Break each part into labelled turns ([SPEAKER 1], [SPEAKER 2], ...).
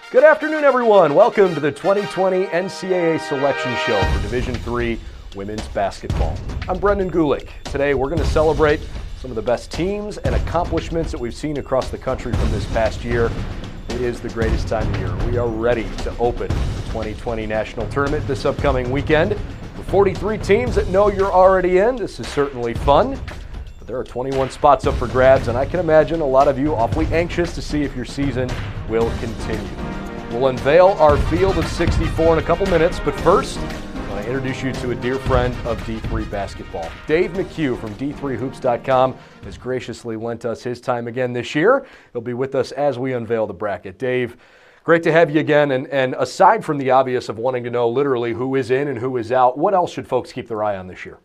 [SPEAKER 1] Good afternoon, everyone. Welcome to the 2020 NCAA Selection Show for Division III Women's Basketball. I'm Brendan Gulick. Today, we're going to celebrate some of the best teams and accomplishments that we've seen across the country from this past year. It is the greatest time of year. We are ready to open the 2020 National Tournament this upcoming weekend. For 43 teams that know you're already in, this is certainly fun. But there are 21 spots up for grabs, and I can imagine a lot of you awfully anxious to see if your season will continue. We'll unveil our field of 64 in a couple minutes, but first, I want to introduce you to a dear friend of D3 basketball. Dave McHugh from D3Hoops.com has graciously lent us his time again this year. He'll be with us as we unveil the bracket. Dave, great to have you again, and aside from the obvious of wanting to know literally who is in and who is out, what else should folks keep their eye on this year?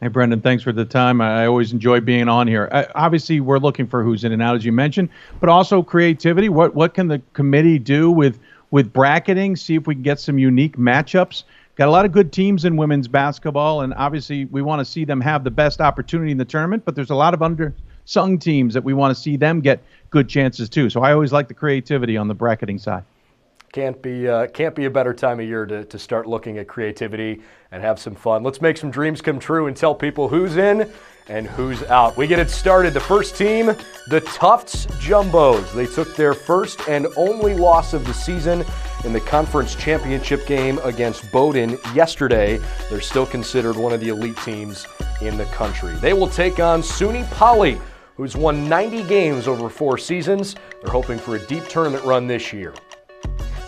[SPEAKER 2] Hey, Brendan, thanks for the time. I always enjoy being on here. Obviously, we're looking for who's in and out, as you mentioned, but also creativity. What can the committee do with bracketing? See if we can get some unique matchups. Got a lot of good teams in women's basketball, and obviously we want to see them have the best opportunity in the tournament, but there's a lot of undersung teams that we want to see them get good chances too. So I always like the creativity on the bracketing side.
[SPEAKER 1] Can't be a better time of year to start looking at creativity and have some fun. Let's make some dreams come true and tell people who's in and who's out. We get it started. The first team, the Tufts Jumbos. They took their first and only loss of the season in the conference championship game against Bowdoin yesterday. They're still considered one of the elite teams in the country. They will take on SUNY Poly, who's won 90 games over 4 seasons. They're hoping for a deep tournament run this year.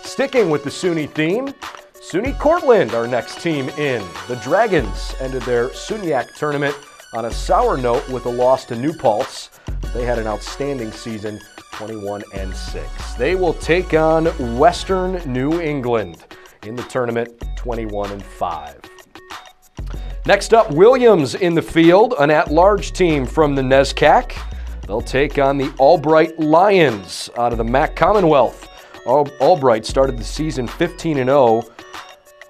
[SPEAKER 1] Sticking with the SUNY theme, SUNY Cortland, our next team in. The Dragons ended their SUNYAC tournament on a sour note with a loss to New Paltz. They had an outstanding season, 21-6. They will take on Western New England in the tournament, 21-5. Next up, Williams in the field, an at-large team from the NESCAC. They'll take on the Albright Lions out of the MAC Commonwealth. Albright started the season 15-0,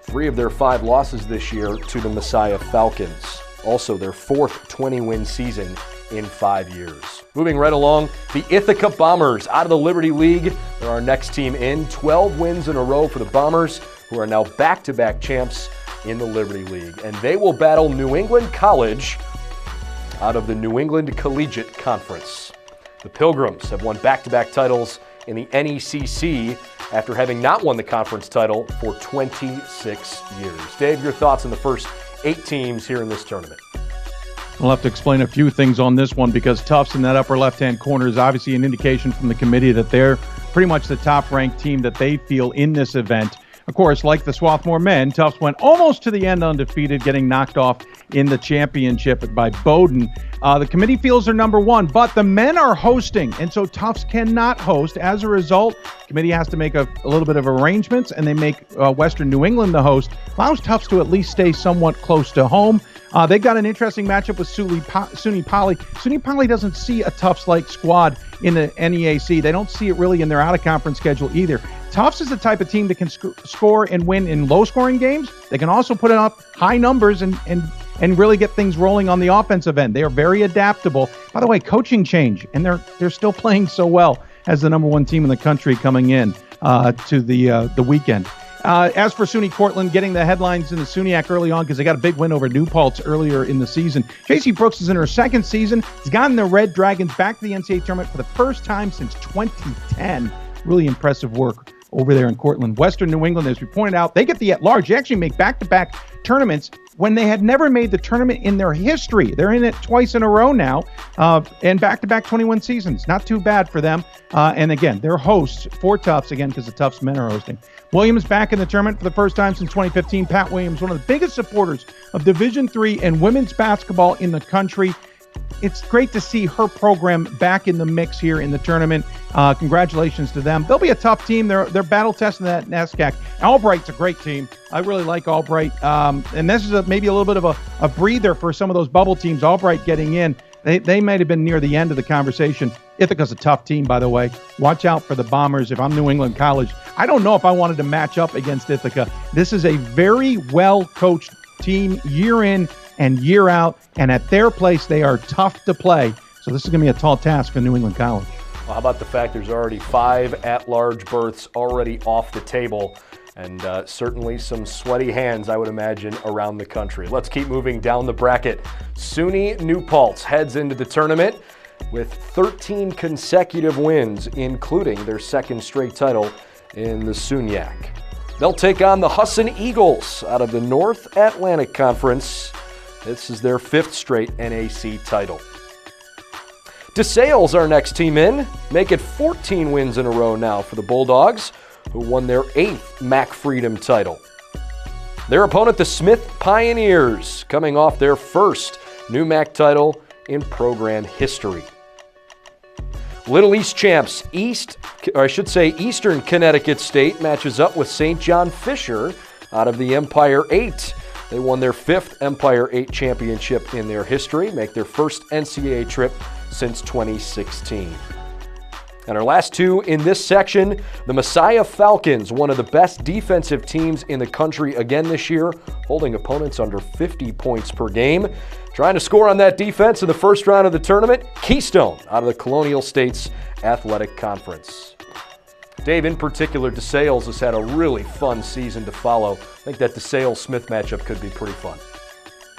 [SPEAKER 1] 3 of their 5 losses this year to the Messiah Falcons. Also their 4th 20-win season in 5 years. Moving right along, the Ithaca Bombers out of the Liberty League. They're our next team in. 12 wins in a row for the Bombers, who are now back-to-back champs in the Liberty League. And they will battle New England College out of the New England Collegiate Conference. The Pilgrims have won back-to-back titles in the NECC after having not won the conference title for 26 years. Dave, your thoughts on the first 8 teams here in this tournament?
[SPEAKER 2] We'll have to explain a few things on this one because Tufts in that upper left-hand corner is obviously an indication from the committee that they're pretty much the top-ranked team that they feel in this event. Of course, like the Swarthmore men, Tufts went almost to the end undefeated, getting knocked off in the championship by Bowdoin. The committee feels they're number 1, but the men are hosting, and so Tufts cannot host. As a result, the committee has to make a little bit of arrangements, and they make Western New England the host. Allows Tufts to at least stay somewhat close to home. They've got an interesting matchup with SUNY Poly. SUNY Poly doesn't see a Tufts-like squad in the NEAC. They don't see it really in their out-of-conference schedule either. Tufts is the type of team that can score and win in low-scoring games. They can also put up high numbers and really get things rolling on the offensive end. They are very adaptable. By the way, coaching change, and they're still playing so well as the number 1 team in the country coming in to the weekend. As for SUNY Cortland, getting the headlines in the SUNYAC early on because they got a big win over New Paltz earlier in the season. J.C. Brooks is in her 2nd season. He's gotten the Red Dragons back to the NCAA tournament for the first time since 2010. Really impressive work over there in Cortland. Western New England, as we pointed out, they get the at-large. They actually make back-to-back tournaments when they had never made the tournament in their history. They're in it twice in a row now, and back-to-back 21 seasons. Not too bad for them. And again, they're hosts for Tufts, again, because the Tufts men are hosting. Williams back in the tournament for the first time since 2015. Pat Williams, one of the biggest supporters of Division III and women's basketball in the country. It's great to see her program back in the mix here in the tournament. Congratulations to them. They'll be a tough team. They're battle testing that NESCAC. Albright's a great team. I really like Albright. And this is maybe a little bit of a breather for some of those bubble teams. Albright getting in. They might have been near the end of the conversation. Ithaca's a tough team, by the way. Watch out for the Bombers. If I'm New England College, I don't know if I wanted to match up against Ithaca. This is a very well-coached team year in and year out, and at their place, they are tough to play. So this is going to be a tall task for New England College.
[SPEAKER 1] Well, how about the fact there's already 5 at-large berths already off the table, and certainly some sweaty hands, I would imagine, around the country. Let's keep moving down the bracket. SUNY New Paltz heads into the tournament with 13 consecutive wins, including their second straight title in the SUNYAC. They'll take on the Husson Eagles out of the North Atlantic Conference. This is their 5th straight NAC title. DeSales, our next team in, make it 14 wins in a row now for the Bulldogs, who won their 8th MAC Freedom title. Their opponent, the Smith Pioneers, coming off their first new MAC title in program history. Little East champs, Eastern Connecticut State matches up with St. John Fisher out of the Empire 8. They won their 5th Empire 8 championship in their history, make their first NCAA trip since 2016. And our last two in this section, the Messiah Falcons, one of the best defensive teams in the country again this year, holding opponents under 50 points per game. Trying to score on that defense in the first round of the tournament, Keystone out of the Colonial States Athletic Conference. Dave, in particular, DeSales has had a really fun season to follow. I think that DeSales-Smith matchup could be pretty fun.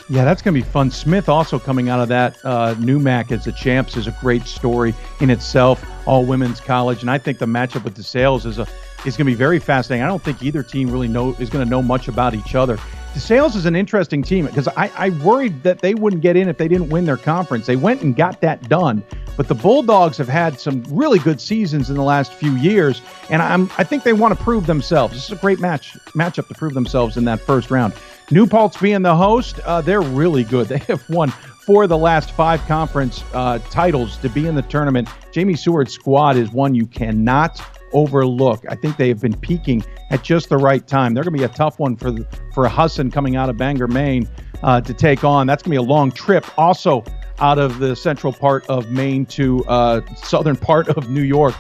[SPEAKER 2] Yeah, that's going to be fun. Smith also coming out of that new MAC as the champs is a great story in itself, all women's college. And I think the matchup with DeSales is going to be very fascinating. I don't think either team really is going to know much about each other. DeSales is an interesting team because I worried that they wouldn't get in if they didn't win their conference. They went and got that done. But the Bulldogs have had some really good seasons in the last few years, and I think they want to prove themselves. This is a great matchup to prove themselves in that first round. New Paltz being the host, they're really good. They have won 4 of the last 5 conference titles to be in the tournament. Jamie Seward's squad is one you cannot overlook. I think they have been peaking at just the right time. They're going to be a tough one for Husson coming out of Bangor, Maine to take on. That's going to be a long trip. Also out of the central part of Maine to southern part of New York.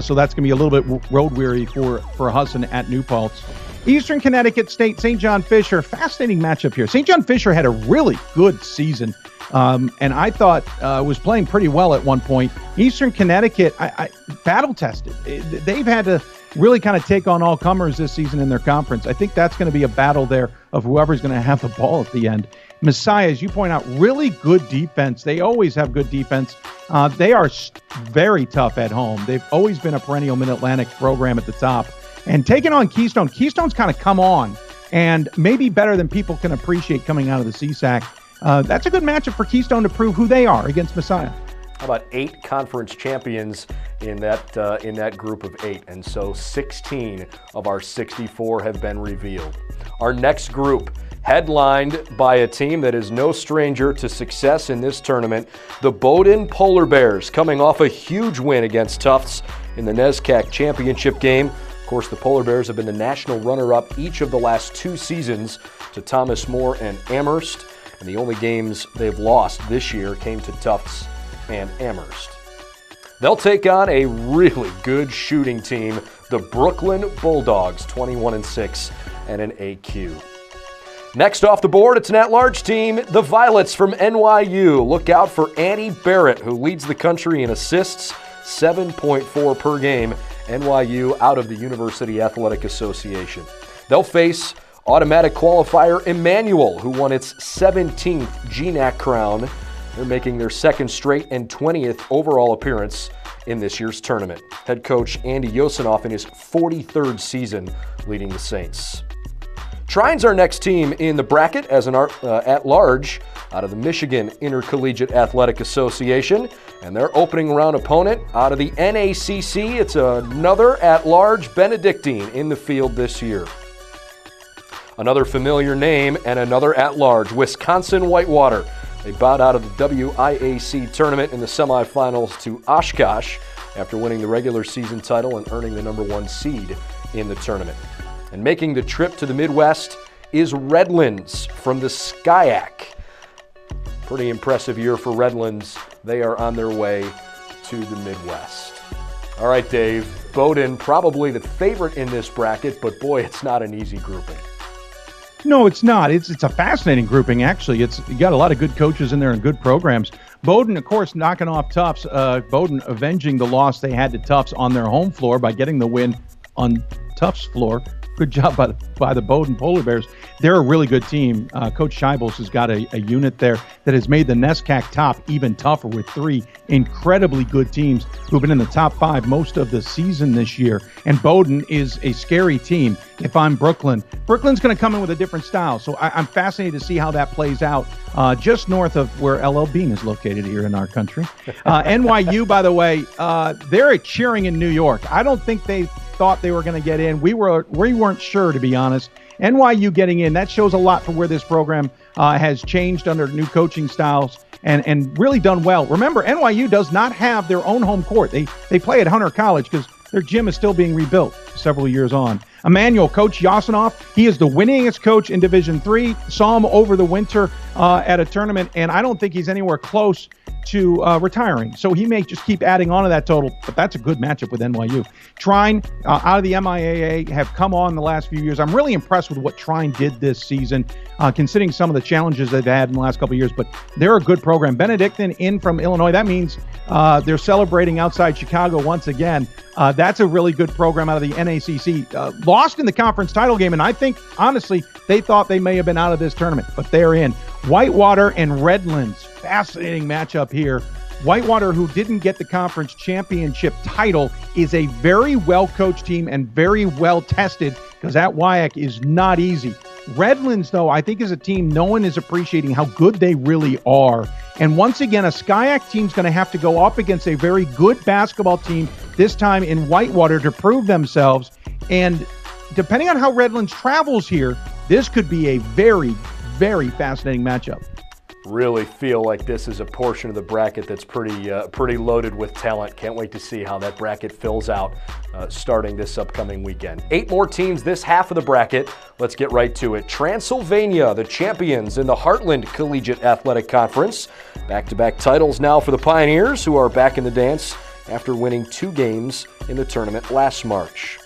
[SPEAKER 2] So that's going to be a little bit road weary for Husson at New Paltz. Eastern Connecticut State, St. John Fisher, fascinating matchup here. St. John Fisher had a really good season, and I thought was playing pretty well at one point. Eastern Connecticut, I battle-tested. They've had to really kind of take on all comers this season in their conference. I think that's going to be a battle there of whoever's going to have the ball at the end. Messiah, as you point out, really good defense. They always have good defense. They are very tough at home. They've always been a perennial Mid-Atlantic program at the top. And taking on Keystone, Keystone's kind of come on and maybe better than people can appreciate coming out of the CSAC. That's a good matchup for Keystone to prove who they are against Messiah.
[SPEAKER 1] How about 8 conference champions in that group of 8? And so 16 of our 64 have been revealed. Our next group, headlined by a team that is no stranger to success in this tournament, the Bowdoin Polar Bears, coming off a huge win against Tufts in the NESCAC championship game. Of course, the Polar Bears have been the national runner-up each of the last 2 seasons to Thomas More and Amherst, and the only games they've lost this year came to Tufts and Amherst. They'll take on a really good shooting team, the Brooklyn Bulldogs, 21-6 and an AQ. Next off the board, it's an at-large team, the Violets from NYU. Look out for Annie Barrett, who leads the country in assists, 7.4 per game. NYU out of the University Athletic Association. They'll face automatic qualifier Emmanuel, who won its 17th GNAC crown. They're making their 2nd straight and 20th overall appearance in this year's tournament. Head coach Andy Yosinoff in his 43rd season leading the Saints. Trine's our next team in the bracket as an at-large out of the Michigan Intercollegiate Athletic Association, and their opening round opponent out of the NACC, it's another at-large Benedictine in the field this year. Another familiar name and another at-large, Wisconsin Whitewater. They bowed out of the WIAC tournament in the semifinals to Oshkosh after winning the regular season title and earning the #1 seed in the tournament. And making the trip to the Midwest is Redlands from the SCIAC. Pretty impressive year for Redlands. They are on their way to the Midwest. All right, Dave. Bowdoin, probably the favorite in this bracket, but boy, it's not an easy grouping.
[SPEAKER 2] No, it's not. It's a fascinating grouping, actually. You got a lot of good coaches in there and good programs. Bowdoin, of course, knocking off Tufts. Bowdoin avenging the loss they had to Tufts on their home floor by getting the win on Tufts' floor. Good job by the Bowdoin Polar Bears. They're a really good team. Coach Scheibels has got a unit there that has made the NESCAC top even tougher with 3 incredibly good teams who've been in the top 5 most of the season this year. And Bowdoin is a scary team. If I'm Brooklyn's going to come in with a different style. So I'm fascinated to see how that plays out just north of where LL Bean is located here in our country. NYU, by the way, they're cheering in New York. I don't think they thought they were going to get in. We weren't sure, to be honest. NYU getting in, that shows a lot for where this program has changed under new coaching styles and really done well. Remember, NYU does not have their own home court. They play at Hunter College because their gym is still being rebuilt several years on. Emmanuel, Coach Yasinoff, he is the winningest coach in Division III. Saw him over the winter at a tournament, and I don't think he's anywhere close to retiring. So he may just keep adding on to that total, but that's a good matchup with NYU. Trine, out of the MIAA, have come on the last few years. I'm really impressed with what Trine did this season, considering some of the challenges they've had in the last couple of years, but they're a good program. Benedictine in from Illinois. That means they're celebrating outside Chicago once again. That's a really good program out of the NACC. Lost in the conference title game, and I think, honestly, they thought they may have been out of this tournament, but they're in. Whitewater and Redlands. Fascinating matchup here. Whitewater, who didn't get the conference championship title, is a very well-coached team and very well-tested because that WIAC is not easy. Redlands, though, I think is a team no one is appreciating how good they really are. And once again, a SCIAC team's going to have to go up against a very good basketball team, this time in Whitewater, to prove themselves. And depending on how Redlands travels here, this could be a very, very fascinating matchup.
[SPEAKER 1] Really feel like this is a portion of the bracket that's pretty loaded with talent. Can't wait to see how that bracket fills out starting this upcoming weekend. 8 more teams this half of the bracket. Let's get right to it. Transylvania, the champions in the Heartland Collegiate Athletic Conference. Back-to-back titles now for the Pioneers, who are back in the dance after winning 2 games in the tournament last March.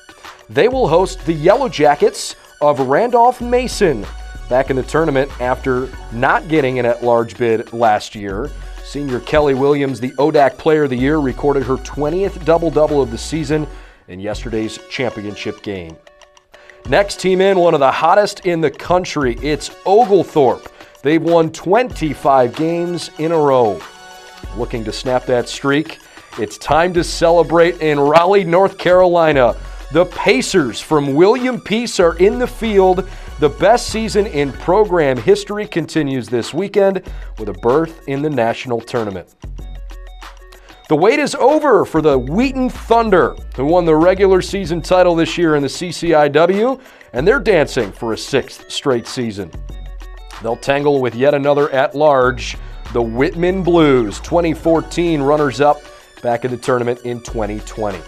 [SPEAKER 1] They will host the Yellow Jackets of Randolph-Macon, back in the tournament after not getting an at-large bid last year. Senior Kelly Williams, the ODAC Player of the Year, recorded her 20th double-double of the season in yesterday's championship game. Next team in, one of the hottest in the country, it's Oglethorpe. They've won 25 games in a row. Looking to snap that streak, it's time to celebrate in Raleigh, North Carolina. The Pacers from William Peace are in the field. The best season in program history continues this weekend with a berth in the national tournament. The wait is over for the Wheaton Thunder, who won the regular season title this year in the CCIW, and they're dancing for a 6th straight season. They'll tangle with yet another at-large, the Whitman Blues, 2014 runners-up back in the tournament in 2020.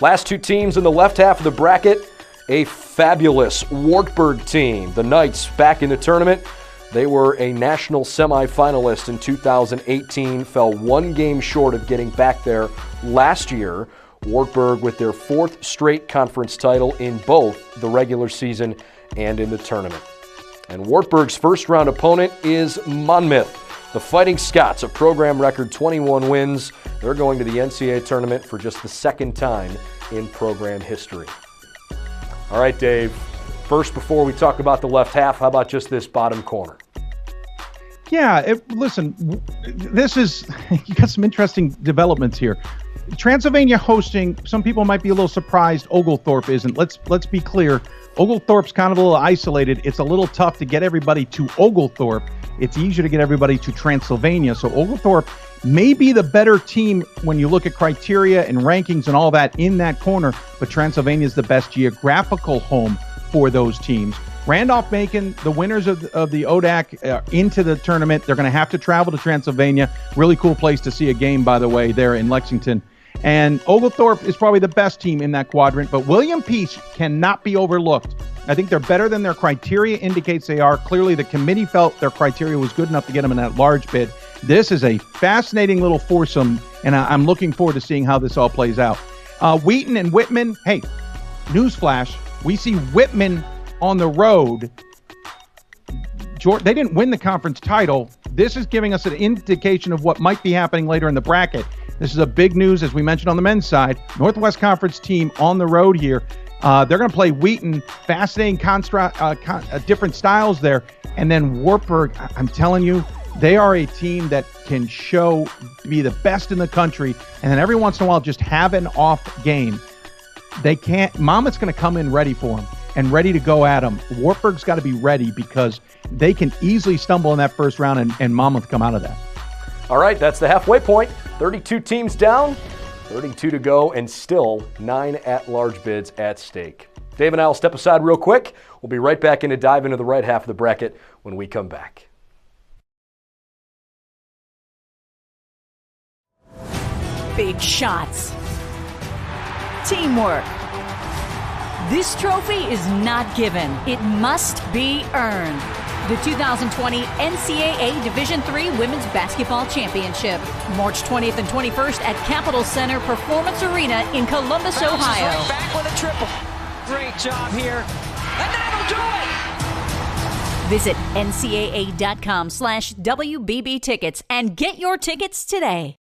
[SPEAKER 1] Last 2 teams in the left half of the bracket, a fabulous Wartburg team. The Knights back in the tournament. They were a national semifinalist in 2018, fell 1 game short of getting back there last year. Wartburg with their 4th straight conference title in both the regular season and in the tournament. And Wartburg's first round opponent is Monmouth. The Fighting Scots, a program record 21 wins. They're going to the NCAA tournament for just the 2nd time in program history. All right, Dave. First, before we talk about the left half, how about just this bottom corner?
[SPEAKER 2] Yeah, listen, this is, you got some interesting developments here. Transylvania hosting, some people might be a little surprised Oglethorpe isn't. Let's be clear. Oglethorpe's kind of a little isolated. It's a little tough to get everybody to Oglethorpe. It's easier to get everybody to Transylvania. So Oglethorpe may be the better team when you look at criteria and rankings and all that in that corner, but Transylvania is the best geographical home for those teams. Randolph-Macon, the winners of the ODAC into the tournament, they're going to have to travel to Transylvania. Really cool place to see a game, by the way, there in Lexington. And Oglethorpe is probably the best team in that quadrant, but William Peace cannot be overlooked. I think they're better than their criteria indicates they are. Clearly, the committee felt their criteria was good enough to get them in that large bid. This is a fascinating little foursome, and I'm looking forward to seeing how this all plays out. Wheaton and Whitman, hey, newsflash, we see Whitman on the road They didn't win the conference title. This is giving us an indication of what might be happening later in the bracket. This is a big news, as we mentioned on the men's side. Northwest Conference team on the road here. They're going to play Wheaton. Fascinating different styles there. And then Wartburg, I'm telling you, they are a team that can show to be the best in the country, and then every once in a while just have an off game. They can't. Monmouth's going to come in ready for them and ready to go at them. Wartburg's got to be ready because they can easily stumble in that first round and Monmouth come out of that.
[SPEAKER 1] All right, that's the halfway point. 32 teams down, 32 to go, and still 9 at-large bids at stake. Dave and I will step aside real quick. We'll be right back in to dive into the right half of the bracket when we come back.
[SPEAKER 3] Big shots. Teamwork. This trophy is not given. It must be earned. The 2020 NCAA Division III Women's Basketball Championship. March 20th and 21st at Capitol Center Performance Arena in Columbus,
[SPEAKER 4] Bounces
[SPEAKER 3] Ohio.
[SPEAKER 4] right back with a triple. Great job here. And that'll do it!
[SPEAKER 3] Visit ncaa.com/WBB tickets and get your tickets today.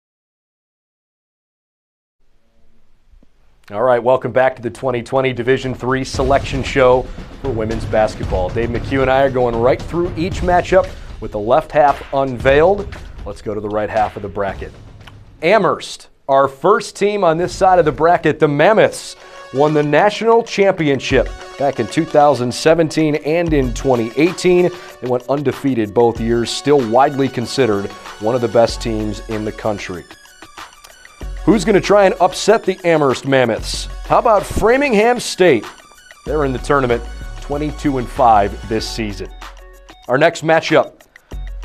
[SPEAKER 1] All right, welcome back to the 2020 Division III Selection Show for women's basketball. Dave McHugh and I are going right through each matchup with the left half unveiled. Let's go to the right half of the bracket. Amherst, our first team on this side of the bracket, the Mammoths, won the national championship back in 2017 and in 2018. They went undefeated both years, still widely considered one of the best teams in the country. Who's going to try and upset the Amherst Mammoths? How about Framingham State? They're in the tournament, 22-5 this season. Our next matchup,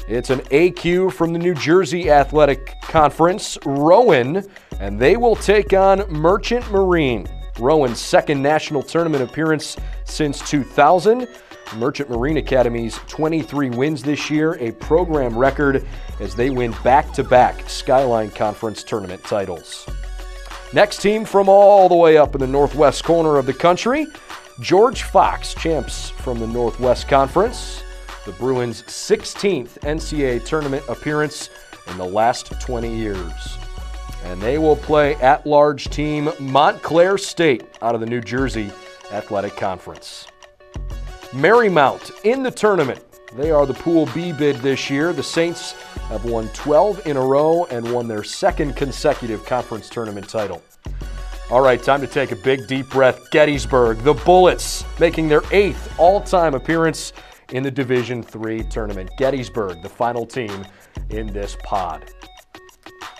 [SPEAKER 1] it's an AQ from the New Jersey Athletic Conference, Rowan, and they will take on Merchant Marine. Rowan's second national tournament appearance since 2000. Merchant Marine Academy's 23 wins this year, a program record as they win back-to-back Skyline Conference tournament titles. Next team from all the way up in the northwest corner of the country, George Fox, champs from the Northwest Conference. The Bruins' 16th NCAA tournament appearance in the last 20 years. And they will play at-large team Montclair State out of the New Jersey Athletic Conference. Marymount in the tournament. They are the Pool B bid this year. The Saints have won 12 in a row and won their second consecutive conference tournament title. All right, time to take a big deep breath. Gettysburg, the Bullets, making their 8th all-time appearance in the Division III tournament. Gettysburg, the final team in this pod.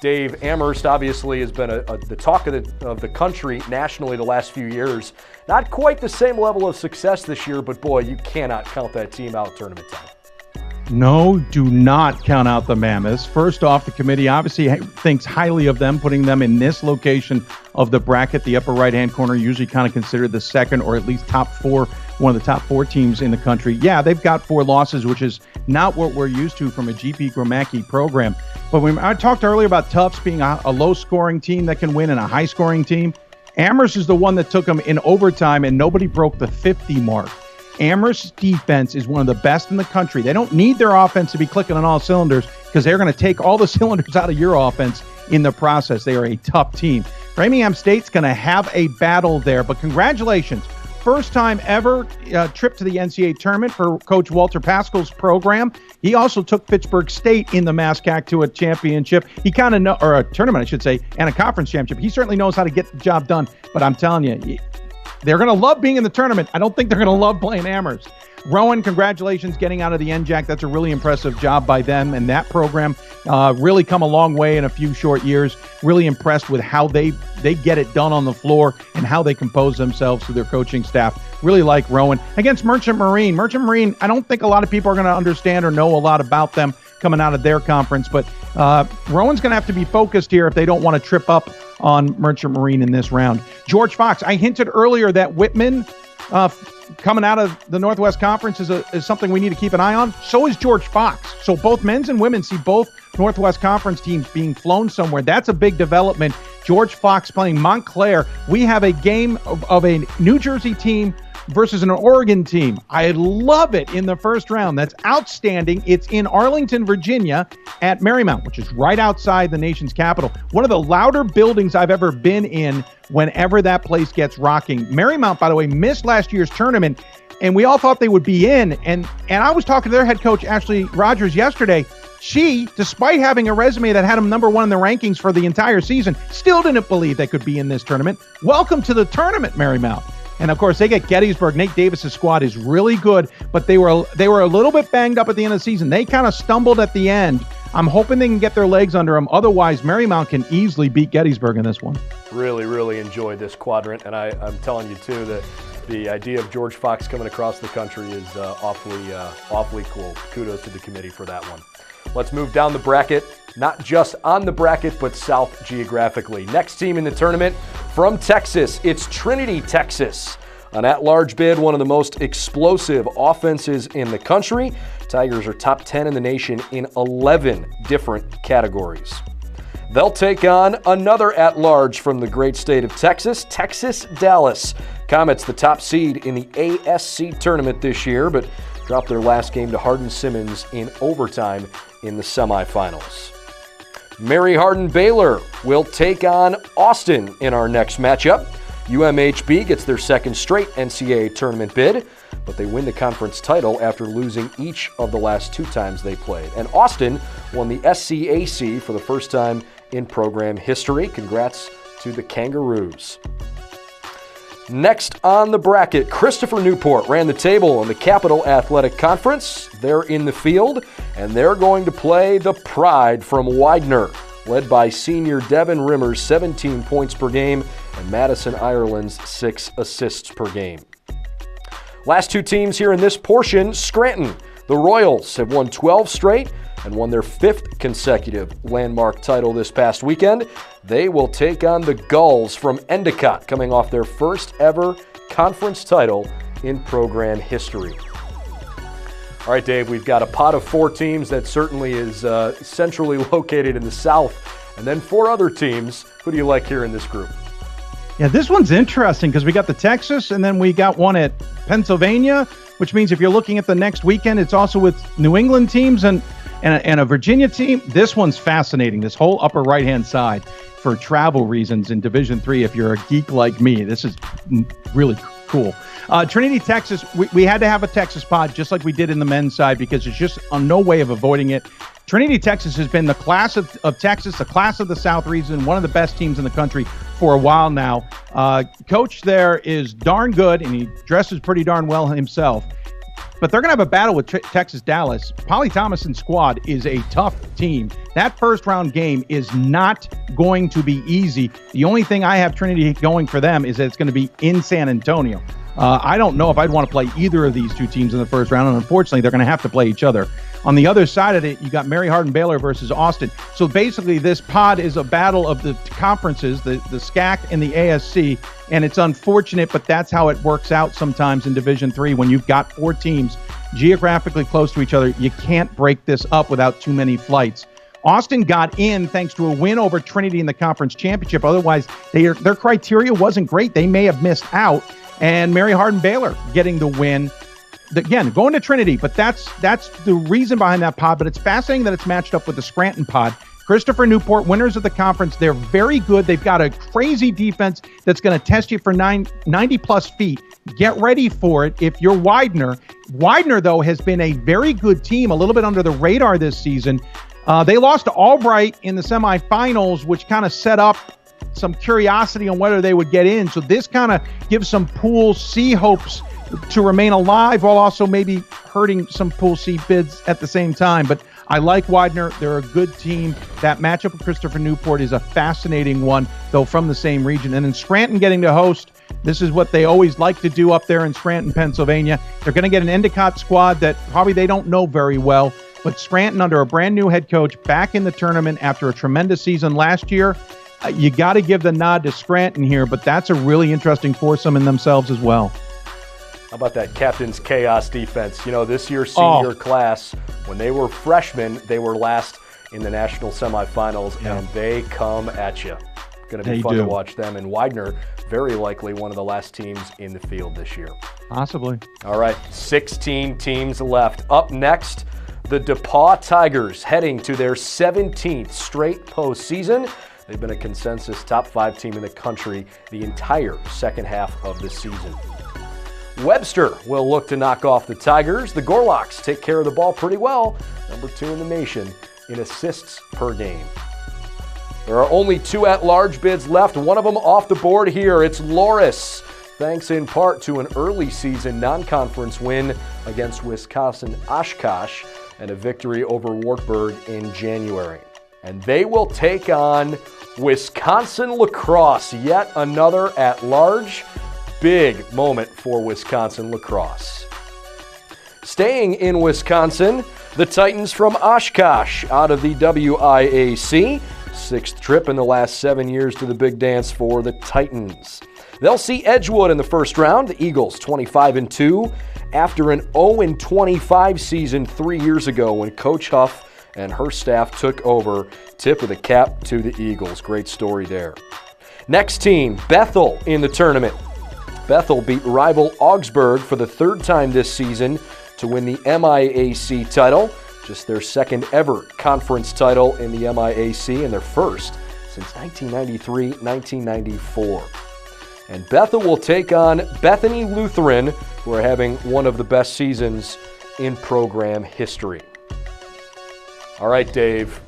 [SPEAKER 1] Dave, Amherst obviously has been the talk of the country nationally the last few years. Not quite the same level of success this year, but boy, you cannot count that team out tournament time.
[SPEAKER 2] No, do not count out the Mammoths. First off, the committee obviously thinks highly of them, putting them in this location of the bracket, the upper right-hand corner, usually kind of considered the second or at least top four, one of the top 4 teams in the country. Yeah, they've got 4 losses, which is not what we're used to from a GP Gromacki program. But when I talked earlier about Tufts being a low-scoring team that can win and a high-scoring team, Amherst is the one that took them in overtime, and nobody broke the 50 mark. Amherst's defense is one of the best in the country. They don't need their offense to be clicking on all cylinders because they're going to take all the cylinders out of your offense in the process. They are a tough team. Framingham State's going to have a battle there, but congratulations. First time ever trip to the NCAA tournament for Coach Walter Pascal's program. He also took Fitchburg State in the MASCAC to a championship. He kind of know, or a tournament, I should say, and a conference championship. He certainly knows how to get the job done. But I'm telling you, they're going to love being in the tournament. I don't think they're going to love playing Amherst. Rowan, congratulations getting out of the NJAC. That's a really impressive job by them and that program. Really come a long way in a few short years. Really impressed with how they get it done on the floor and how they compose themselves to their coaching staff. Really like Rowan. Against Merchant Marine. Merchant Marine, I don't think a lot of people are going to understand or know a lot about them coming out of their conference, but Rowan's going to have to be focused here if they don't want to trip up on Merchant Marine in this round. George Fox, I hinted earlier that Whitman coming out of the Northwest Conference is something we need to keep an eye on. So is George Fox. So both men's and women see both Northwest Conference teams being flown somewhere. That's a big development. George Fox playing Montclair. We have a game of a New Jersey team versus an Oregon team. I love it in the first round. That's outstanding. It's in Arlington, Virginia at Marymount, which is right outside the nation's capital. One of the louder buildings I've ever been in whenever that place gets rocking. Marymount, by the way, missed last year's tournament, and we all thought they would be in. And I was talking to their head coach, Ashley Rogers, yesterday. She, despite having a resume that had them number one in the rankings for the entire season, still didn't believe they could be in this tournament. Welcome to the tournament, Marymount. And of course, they get Gettysburg. Nate Davis's squad is really good, but they were a little bit banged up at the end of the season. They kind of stumbled at the end. I'm hoping they can get their legs under them. Otherwise, Marymount can easily beat Gettysburg in this one.
[SPEAKER 1] Really, really enjoyed this quadrant, and I'm telling you too that the idea of George Fox coming across the country is awfully cool. Kudos to the committee for that one. Let's move down the bracket, not just on the bracket, but south geographically. Next team in the tournament from Texas, it's Trinity, Texas. An at-large bid, one of the most explosive offenses in the country. Tigers are top 10 in the nation in 11 different categories. They'll take on another at-large from the great state of Texas, Texas Dallas. Comets the top seed in the ASC tournament this year, but dropped their last game to Hardin-Simmons in overtime in the semifinals. Mary Hardin-Baylor will take on Austin in our next matchup. UMHB gets their second straight NCAA tournament bid, but they win the conference title after losing each of the last two times they played. And Austin won the SCAC for the first time in program history. Congrats to the Kangaroos. Next on the bracket, Christopher Newport ran the table in the Capital Athletic Conference. They're in the field, and they're going to play the Pride from Widener, led by senior Devin Rimmer's 17 points per game and Madison Ireland's 6 assists per game. Last two teams here in this portion, Scranton. The Royals have won 12 straight and won their 5th consecutive landmark title this past weekend. They will take on the Gulls from Endicott, coming off their first ever conference title in program history. All right, Dave, we've got a pot of 4 teams that certainly is centrally located in the South, and then 4 other teams. Who do you like here in this group?
[SPEAKER 2] Yeah, this one's interesting because we got the Texas, and then we got one at Pennsylvania, which means if you're looking at the next weekend, it's also with New England teams and a Virginia team. This one's fascinating, this whole upper right-hand side for travel reasons in Division III. If you're a geek like me, this is really cool. Trinity, Texas, we had to have a Texas pod just like we did in the men's side because there's just no way of avoiding it. Trinity, Texas has been the class of Texas, the class of the South region, one of the best teams in the country for a while now. Coach there is darn good, and he dresses pretty darn well himself. But they're going to have a battle with Texas Dallas. Polly Thomason's squad is a tough team. That first-round game is not going to be easy. The only thing I have Trinity going for them is that it's going to be in San Antonio. I don't know if I'd want to play either of these two teams in the first round, and unfortunately, they're going to have to play each other. On the other side of it, you got Mary Hardin-Baylor versus Austin. So basically, this pod is a battle of the conferences, the SCAC and the ASC, and it's unfortunate, but that's how it works out sometimes in Division III. When you've got 4 teams geographically close to each other, you can't break this up without too many flights. Austin got in thanks to a win over Trinity in the conference championship. Otherwise, their criteria wasn't great. They may have missed out. And Mary Hardin-Baylor getting the win. Again, going to Trinity, but that's the reason behind that pod. But it's fascinating that it's matched up with the Scranton pod. Christopher Newport, winners of the conference. They're very good. They've got a crazy defense that's going to test you for 90-plus feet. Get ready for it if you're Widener. Widener, though, has been a very good team, a little bit under the radar this season. They lost to Albright in the semifinals, which kind of set up some curiosity on whether they would get in. So this kind of gives some Pool C hopes to remain alive while also maybe hurting some Pool C bids at the same time. But I like Widener. They're a good team. That matchup with Christopher Newport is a fascinating one, though from the same region. And then Scranton getting to host. This is what they always like to do up there in Scranton, Pennsylvania. They're going to get an Endicott squad that probably they don't know very well. But Scranton, under a brand new head coach, back in the tournament after a tremendous season last year. You got to give the nod to Scranton here, but that's a really interesting foursome in themselves as well.
[SPEAKER 1] How about that captain's chaos defense? You know, this year's senior class, when they were freshmen, they were last in the national semifinals, and they come at you. Going to be fun to watch them. And Widener, very likely one of the last teams in the field this year.
[SPEAKER 2] Possibly.
[SPEAKER 1] All right, 16 teams left. Up next, the DePaul Tigers heading to their 17th straight postseason. They've been a consensus top 5 team in the country the entire second half of the season. Webster will look to knock off the Tigers. The Gorlocks take care of the ball pretty well, number 2 in the nation in assists per game. There are only 2 at-large bids left, one of them off the board here. It's Loras, thanks in part to an early season non-conference win against Wisconsin Oshkosh and a victory over Wartburg in January. And they will take on Wisconsin lacrosse, yet another at-large. Big moment for Wisconsin lacrosse. Staying in Wisconsin, the Titans from Oshkosh out of the WIAC. 6th trip in the last 7 years to the big dance for the Titans. They'll see Edgewood in the first round. The Eagles 25-2 after an 0-25 season 3 years ago when Coach Huff and her staff took over. Tip of the cap to the Eagles. Great story there. Next team, Bethel in the tournament. Bethel beat rival Augsburg for the 3rd time this season to win the MIAC title. Just their 2nd ever conference title in the MIAC and their 1st since 1993-1994. And Bethel will take on Bethany Lutheran, who are having one of the best seasons in program history. All right, Dave,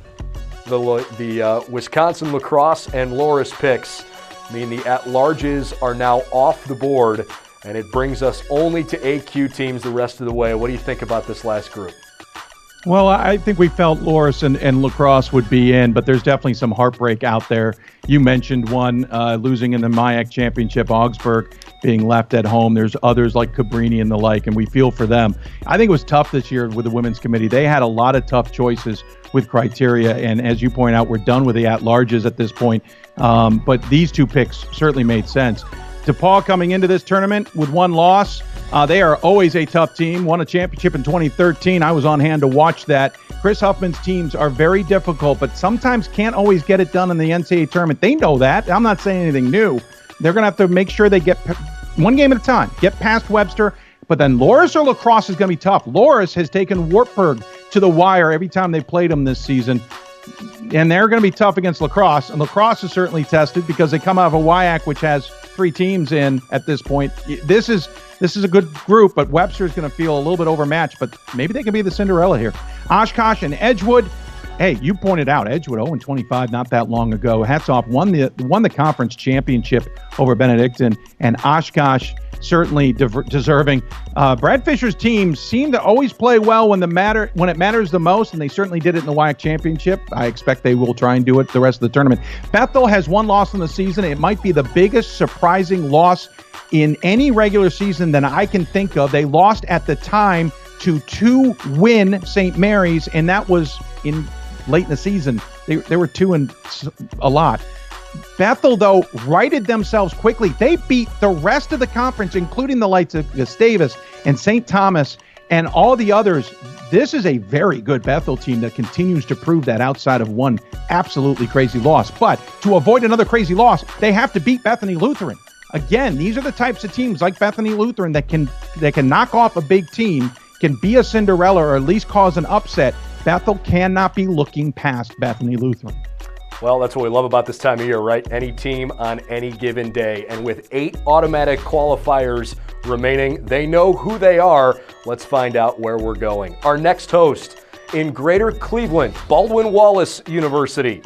[SPEAKER 1] the Wisconsin lacrosse and Loras picks mean the at-larges are now off the board, and it brings us only to AQ teams the rest of the way. What do you think about this last group?
[SPEAKER 2] Well, I think we felt Loras and lacrosse would be in, but there's definitely some heartbreak out there. You mentioned one, losing in the MIAC championship, Augsburg being left at home. There's others like Cabrini and the like, and we feel for them. I think it was tough this year with the women's committee. They had a lot of tough choices with criteria, and as you point out, we're done with the at-larges at this point. But these 2 picks certainly made sense. DePaul coming into this tournament with 1 loss. They are always a tough team. Won a championship in 2013. I was on hand to watch that. Chris Huffman's teams are very difficult, but sometimes can't always get it done in the NCAA tournament. They know that. I'm not saying anything new. They're going to have to make sure they get 1 game at a time, get past Webster. But then Loras or lacrosse is going to be tough. Loras has taken Wartburg to the wire every time they played them this season. And they're going to be tough against lacrosse. And lacrosse is certainly tested because they come out of a WIAC, which has 3 teams in at this point. This is a good group, but Webster is going to feel a little bit overmatched. But maybe they can be the Cinderella here. Oshkosh and Edgewood. Hey, you pointed out Edgewood 0-25 not that long ago. Hats off. Won the conference championship over Benedictine, and Oshkosh certainly deserving. Brad Fisher's teams seem to always play well when it matters the most, and they certainly did it in the WIAC championship. I expect they will try and do it the rest of the tournament. Bethel has 1 loss in the season. It might be the biggest surprising loss in any regular season that I can think of. They lost at the time to 2-win St. Mary's, and that was late in the season. They were 2 a lot. Bethel, though, righted themselves quickly. They beat the rest of the conference, including the likes of Gustavus and St. Thomas and all the others. This is a very good Bethel team that continues to prove that outside of 1 absolutely crazy loss. But to avoid another crazy loss, they have to beat Bethany Lutheran. Again, these are the types of teams like Bethany Lutheran that can knock off a big team, can be a Cinderella or at least cause an upset. Bethel cannot be looking past Bethany Lutheran.
[SPEAKER 1] Well, that's what we love about this time of year, right? Any team on any given day. And with 8 automatic qualifiers remaining, they know who they are. Let's find out where we're going. Our next host in Greater Cleveland, Baldwin Wallace University.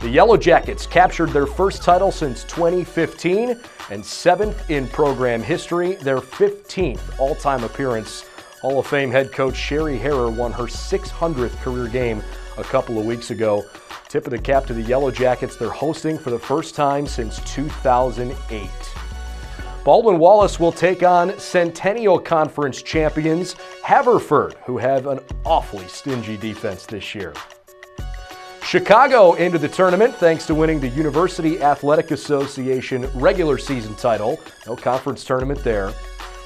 [SPEAKER 1] The Yellow Jackets captured their first title since 2015 and 7th in program history, their 15th all-time appearance. Hall of Fame head coach Sherry Harrer won her 600th career game a couple of weeks ago. Tip of the cap to the Yellow Jackets. They're hosting for the first time since 2008. Baldwin Wallace will take on Centennial Conference champions Haverford, who have an awfully stingy defense this year. Chicago into the tournament thanks to winning the University Athletic Association regular season title. No conference tournament there.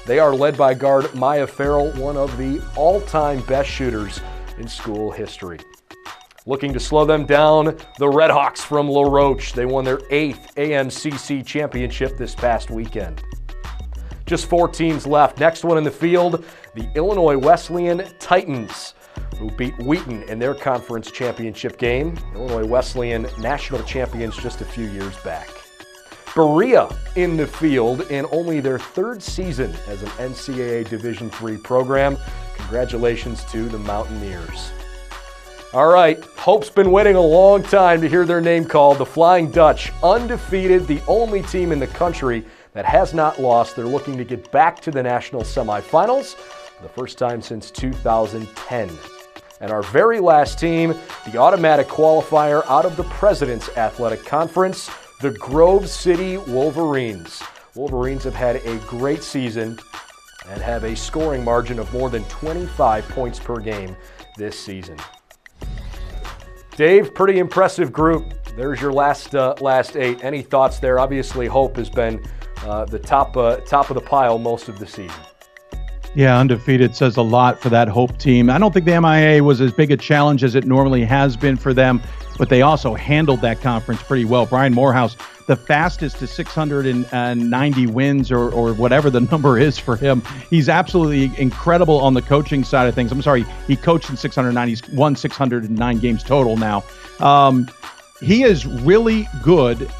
[SPEAKER 1] They are led by guard Maya Farrell, one of the all-time best shooters in school history. Looking to slow them down, the Red Hawks from La Roche. They won their 8th AMCC championship this past weekend. Just 4 teams left. Next one in the field, the Illinois Wesleyan Titans, who beat Wheaton in their conference championship game. Illinois Wesleyan national champions just a few years back. Berea in the field in only their 3rd season as an NCAA Division III program. Congratulations to the Mountaineers. All right, Hope's been waiting a long time to hear their name called. The Flying Dutch, undefeated, the only team in the country that has not lost. They're looking to get back to the national semifinals for the first time since 2010. And our very last team, the automatic qualifier out of the President's Athletic Conference, the Grove City Wolverines. Wolverines have had a great season and have a scoring margin of more than 25 points per game this season. Dave, pretty impressive group. There's your last 8. Any thoughts there? Obviously, Hope has been the top of the pile most of the season.
[SPEAKER 2] Yeah, undefeated says a lot for that Hope team. I don't think the MIA was as big a challenge as it normally has been for them, but they also handled that conference pretty well. Brian Morehouse, the fastest to 690 wins or whatever the number is for him. He's absolutely incredible on the coaching side of things. I'm sorry, he coached in 690. He's won 609 games total now. He is really good,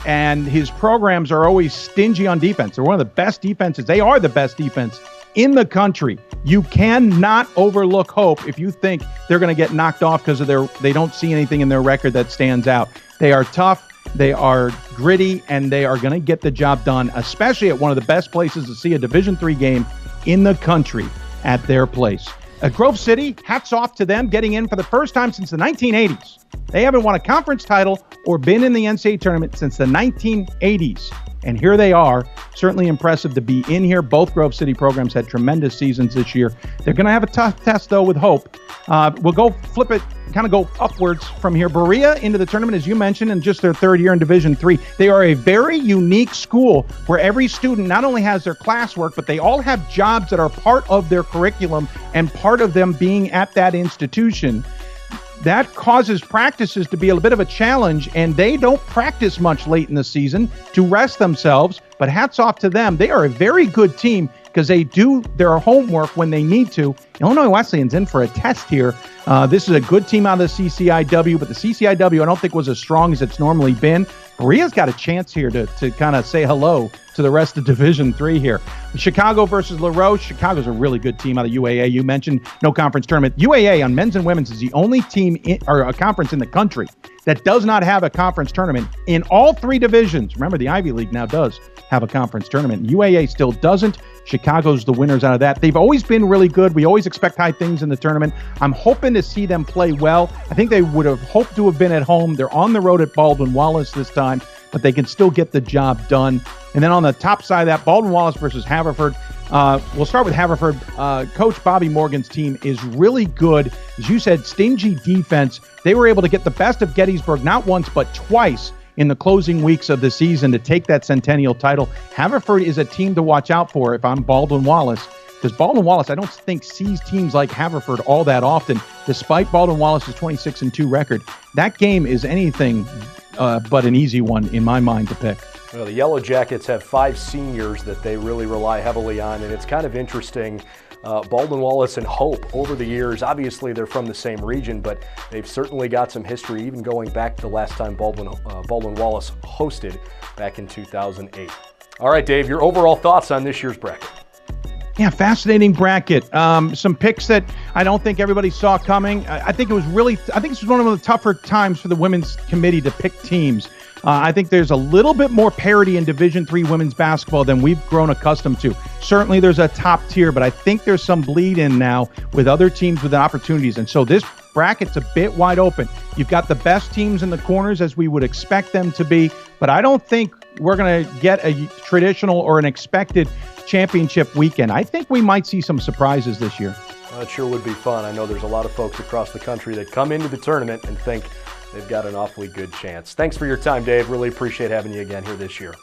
[SPEAKER 2] and his programs are always stingy on defense. They're one of the best defenses. They are the best defense in the country. You cannot overlook Hope if you think they're going to get knocked off because they don't see anything in their record that stands out. They are tough, they are gritty, and they are going to get the job done, especially at one of the best places to see a Division III game in the country, at their place. Grove City, hats off to them, getting in for the first time since the 1980s. They haven't won a conference title or been in the NCAA tournament since the 1980s. And here they are. Certainly impressive to be in here. Both Grove City programs had tremendous seasons this year. They're going to have a tough test, though, with Hope. We'll go flip it, kind of go upwards from here. Berea into the tournament, as you mentioned, in just their 3rd year in Division III. They are a very unique school where every student not only has their classwork, but they all have jobs that are part of their curriculum and part of them being at that institution. That causes practices to be a bit of a challenge, and they don't practice much late in the season to rest themselves, but hats off to them. They are a very good team because they do their homework when they need to. Illinois Wesleyan's in for a test here. This is a good team out of the CCIW, but the CCIW I don't think was as strong as it's normally been. Berea's got a chance here to kind of say hello to the rest of Division III here. Chicago versus La Roche. Chicago's a really good team out of UAA. You mentioned no conference tournament. UAA on men's and women's is the only team or a conference in the country that does not have a conference tournament in all 3 divisions. Remember, the Ivy League now does have a conference tournament. UAA still doesn't. Chicago's the winners out of that. They've always been really good. We always expect high things in the tournament. I'm hoping to see them play well. I think they would have hoped to have been at home. They're on the road at Baldwin-Wallace this time, but they can still get the job done. And then on the top side of that, Baldwin-Wallace versus Haverford. We'll start with Haverford. Coach Bobby Morgan's team is really good. As you said, stingy defense. They were able to get the best of Gettysburg not once but twice in the closing weeks of the season to take that Centennial title. Haverford is a team to watch out for if I'm Baldwin-Wallace, because Baldwin-Wallace I don't think sees teams like Haverford all that often, despite Baldwin-Wallace's 26-2 record. That game is anything but an easy one in my mind to pick.
[SPEAKER 1] Well, the Yellow Jackets have 5 seniors that they really rely heavily on, and it's kind of interesting. Baldwin-Wallace and Hope over the years, obviously they're from the same region, but they've certainly got some history, even going back to the last time Baldwin-Wallace hosted back in 2008. All right, Dave, your overall thoughts on this year's bracket?
[SPEAKER 2] Yeah, fascinating bracket. Some picks that I don't think everybody saw coming. I think this was one of the tougher times for the women's committee to pick teams. I think there's a little bit more parity in Division III women's basketball than we've grown accustomed to. Certainly there's a top tier, but I think there's some bleed in now with other teams with opportunities. And so this bracket's a bit wide open. You've got the best teams in the corners as we would expect them to be, but I don't think we're going to get a traditional or an expected championship weekend. I think we might see some surprises this year.
[SPEAKER 1] Well, it sure would be fun. I know there's a lot of folks across the country that come into the tournament and think they've got an awfully good chance. Thanks for your time, Dave. Really appreciate having you again here this year.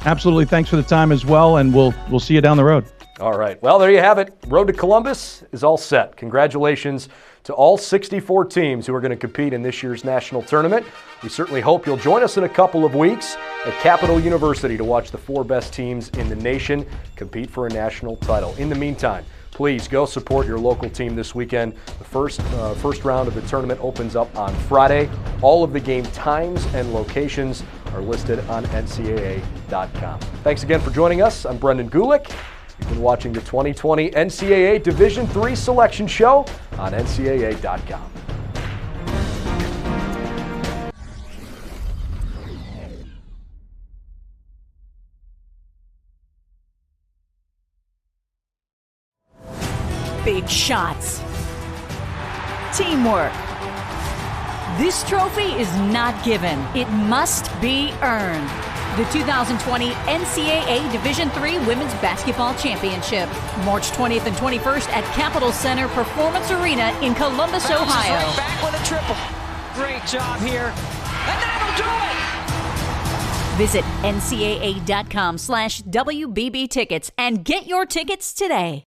[SPEAKER 2] Absolutely. Thanks for the time as well, and we'll see you down the road.
[SPEAKER 1] All right. Well, there you have it. Road to Columbus is all set. Congratulations to all 64 teams who are going to compete in this year's national tournament. We certainly hope you'll join us in a couple of weeks at Capital University to watch the 4 best teams in the nation compete for a national title. In the meantime, please go support your local team this weekend. The first round of the tournament opens up on Friday. All of the game times and locations are listed on NCAA.com. Thanks again for joining us. I'm Brendan Gulick. You've been watching the 2020 NCAA Division III Selection Show on NCAA.com.
[SPEAKER 3] Big shots. Teamwork. This trophy is not given. It must be earned. The 2020 NCAA Division III Women's Basketball Championship, March 20th and 21st at Capitol Center Performance Arena in Columbus, Ohio.
[SPEAKER 4] Right back with a triple. Great job here. And that'll do it!
[SPEAKER 3] Visit ncaa.com/WBB tickets and get your tickets today.